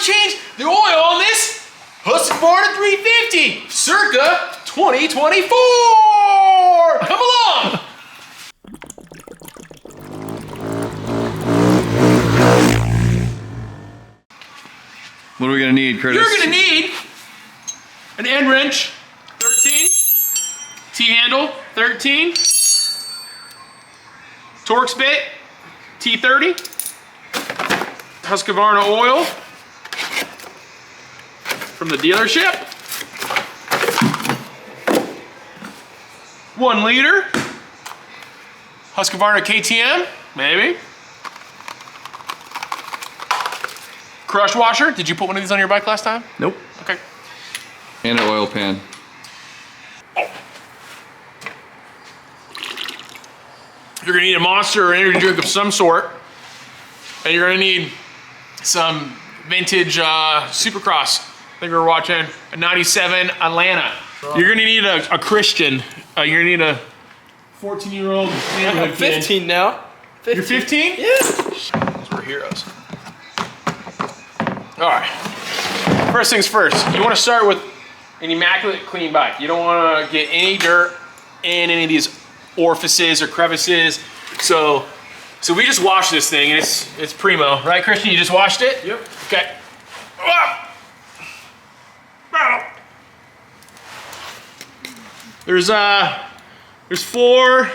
change the oil on this Husqvarna 350, circa 2024. Come along. What are we gonna need, Curtis? You're gonna need an end wrench, 13, T-handle, 13, Torx bit, T30, Husqvarna oil from the dealership, 1 liter, Husqvarna KTM, maybe. Crush washer. Did you put one of these on your bike last time? Nope. Okay. And an oil pan. You're gonna need a Monster or energy drink of some sort. And you're gonna need some vintage Supercross. I think we were watching a 97 Atlanta. You're gonna need a Christian. You're gonna need a 14-year-old. I'm 15 now. 15. You're 15? Yeah. We're heroes. All right. First things first, you want to start with an immaculate clean bike. You don't want to get any dirt in any of these orifices or crevices. So we just washed this thing and it's primo, right, Christian? You just washed it? Yep. Okay. There's four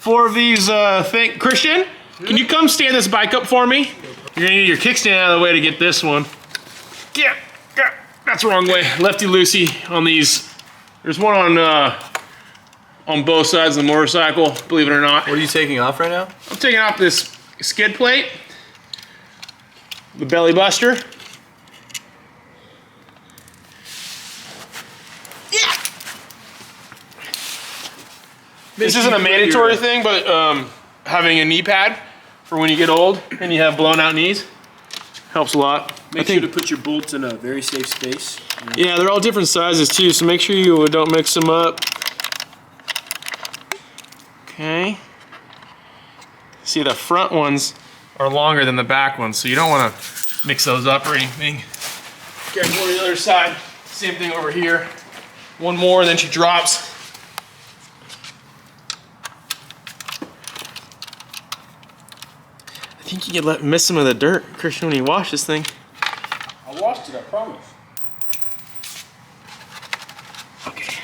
of these things. Christian, can you come stand this bike up for me? You're gonna need your kickstand out of the way to get this one. Yeah, that's the wrong way. Lefty loosey on these. There's one on both sides of the motorcycle, believe it or not. What are you taking off right now? I'm taking off this skid plate, the belly buster. Yeah. This isn't a mandatory thing, but having a knee pad for when you get old and you have blown out knees helps a lot. Make sure to put your bolts in a very safe space. Yeah, they're all different sizes too, so make sure you don't mix them up. Okay. See, the front ones are longer than the back ones, so you don't want to mix those up or anything. Okay, go to the other side. Same thing over here. One more, and then she drops. I think you could miss some of the dirt, Christian, when you wash this thing. I washed it, I promise. Okay,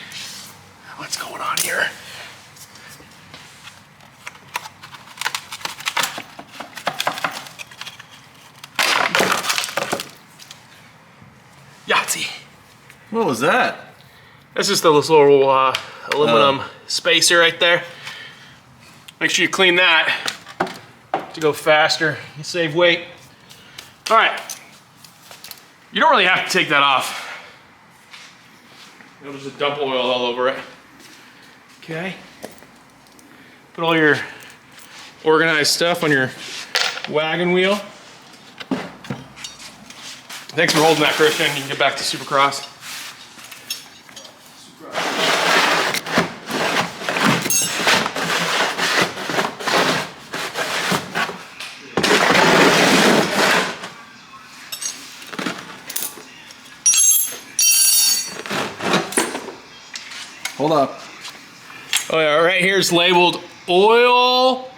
what's going on here? Yahtzee. What was that? That's just a little aluminum spacer right there. Make sure you clean that to go faster. You save weight. All right. You don't really have to take that off. You'll just dump oil all over it. Okay. Put all your organized stuff on your wagon wheel. Thanks for holding that, Christian. You can get back to Supercross. Hold up. Oh yeah, right here it's labeled oil.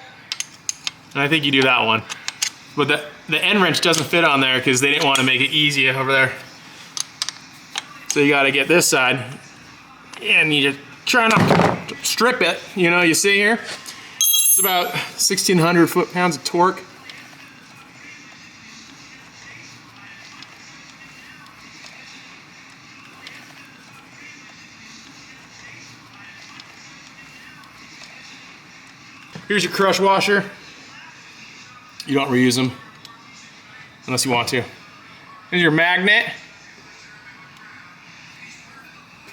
And I think you do that one. But the end wrench doesn't fit on there because they didn't want to make it easy over there. So you got to get this side. And you just try not to strip it. You know, you see here? It's about 1,600 foot-pounds of torque. Here's your crush washer. You don't reuse them unless you want to. Here's your magnet.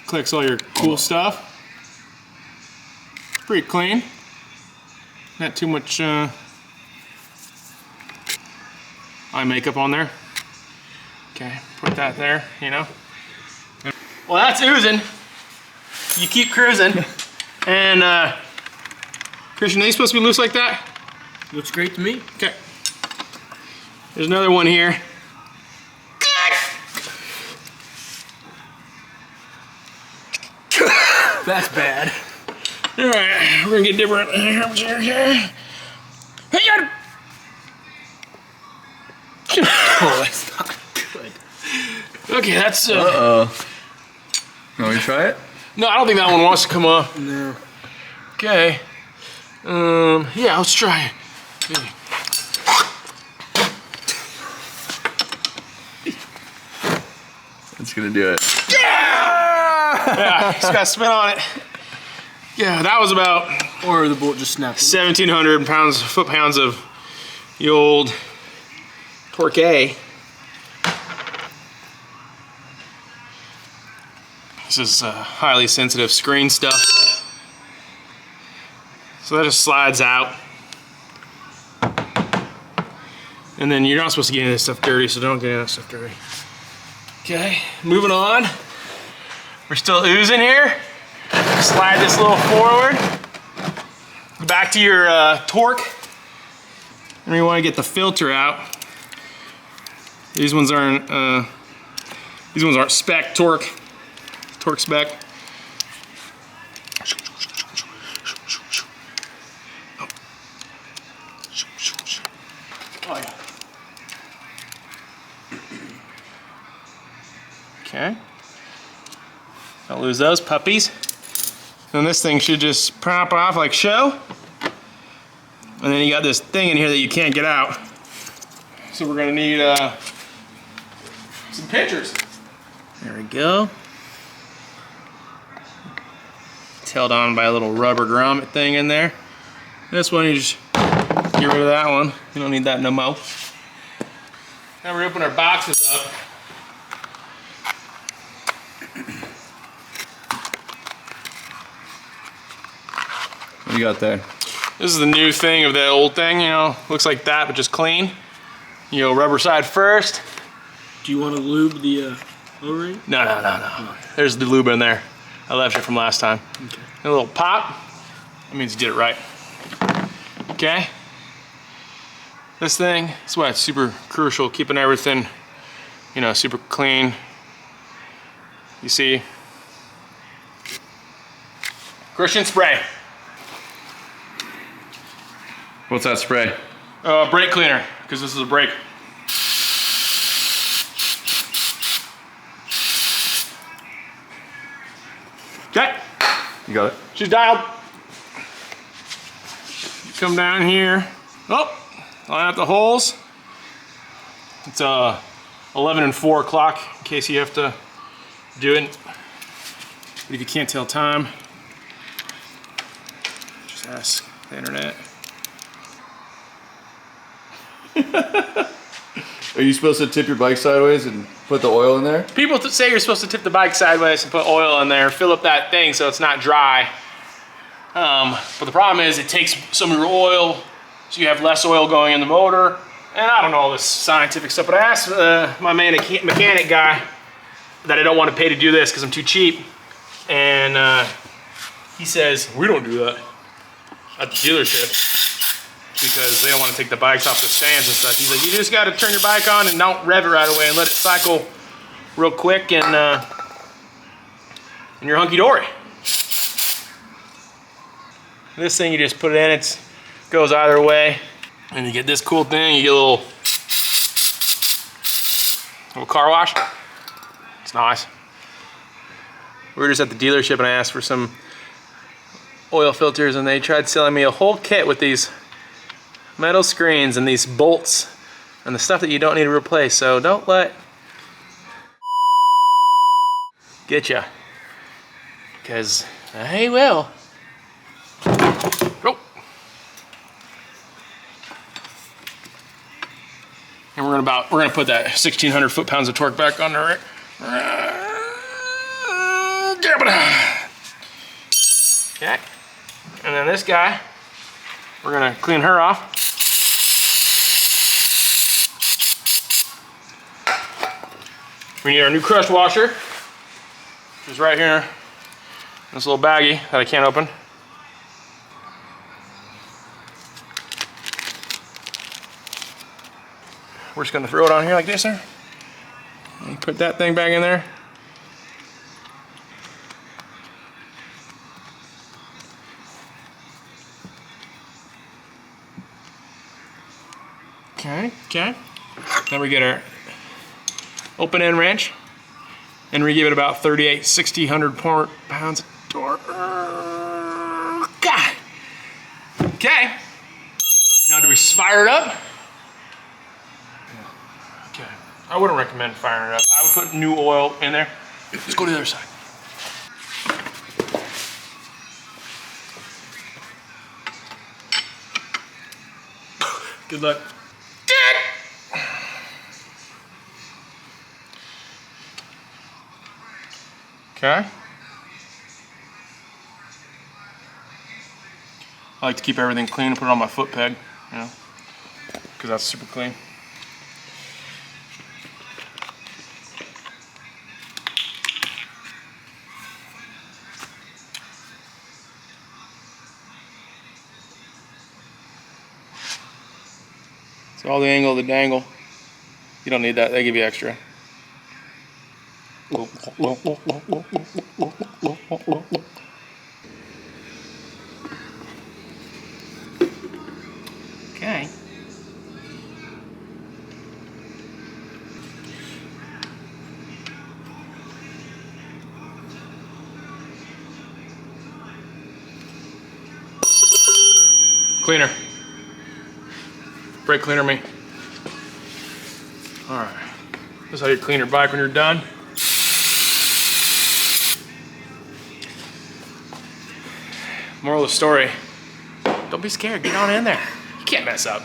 Collects all your cool stuff. Pretty clean. Not too much eye makeup on there. Okay, put that there, you know. Well, that's oozing. You keep cruising. And Christian, are they supposed to be loose like that? Looks great to me. Okay. There's another one here. That's bad. All right, we're gonna get different. Hey, God. Oh, that's not good. Okay, that's. Uh-oh. You want me to try it? No, I don't think that one wants to come off. No. Okay. Yeah, let's try it. Okay. It's gonna do it. Yeah, it's got spin on it. Yeah, that was about Or the bolt just snapped. 1,700 foot-pounds of the old Torque. This is highly sensitive screen stuff. So that just slides out. And then you're not supposed to get any of this stuff dirty, so don't get any of that stuff dirty. Okay, moving on. We're still oozing here. Slide this a little forward. Back to your torque. And you want to get the filter out. These ones aren't spec torque spec. Oh, yeah. Okay. Don't lose those puppies. And this thing should just pop off like so. And then you got this thing in here that you can't get out. So we're gonna need some pictures. There we go. It's held on by a little rubber grommet thing in there. This one, you just get rid of that one. You don't need that no more. Now we open our boxes up. What do you got there? This is the new thing of the old thing, you know, looks like that, but just clean. You know, rubber side first. Do you want to lube the O-ring? No. There's the lube in there. I left it from last time. Okay. A little pop. That means you did it right. Okay. This thing, that's why it's super crucial, keeping everything, you know, super clean. You see? Christian spray. What's that spray? Brake cleaner, because this is a brake. Okay. You got it? She's dialed. Come down here. Oh, line up the holes. It's 11 and 4 o'clock in case you have to do it. But if you can't tell time, just ask the internet. Are you supposed to tip your bike sideways and put the oil in there? People say you're supposed to tip the bike sideways and put oil in there, fill up that thing so it's not dry. But the problem is it takes some of your oil, so you have less oil going in the motor. And I don't know all this scientific stuff, but I asked my mechanic guy that I don't want to pay to do this because I'm too cheap. And he says, we don't do that at the dealership because they don't want to take the bikes off the stands and stuff. He's like, you just got to turn your bike on and don't rev it right away and let it cycle real quick and you're hunky-dory. This thing, you just put it in, it goes either way. And you get this cool thing, you get a little car wash. It's nice. We were just at the dealership and I asked for some oil filters and they tried selling me a whole kit with these metal screens and these bolts and the stuff that you don't need to replace. So don't let get ya, because they will. Oh. And we're gonna put that 1,600 foot-pounds of torque back on there. Okay. And then this guy, we're gonna clean her off. We need our new crush washer, which is right here. This little baggie that I can't open. We're just gonna throw it on here like this, sir. And put that thing back in there. Okay. Then we get our open end wrench, and we give it about 38, 60, 100 pounds of torque. God. Okay. Now do we fire it up? Okay. I wouldn't recommend firing it up. I would put new oil in there. Let's go to the other side. Good luck. Okay. I like to keep everything clean and put it on my foot peg, you know, because that's super clean. So all the angle of the dangle, you don't need that, they give you extra. Okay. Cleaner. Brake cleaner me. All right. This is how you clean your bike when you're done. Moral of the story, don't be scared, get on in there. You can't mess up.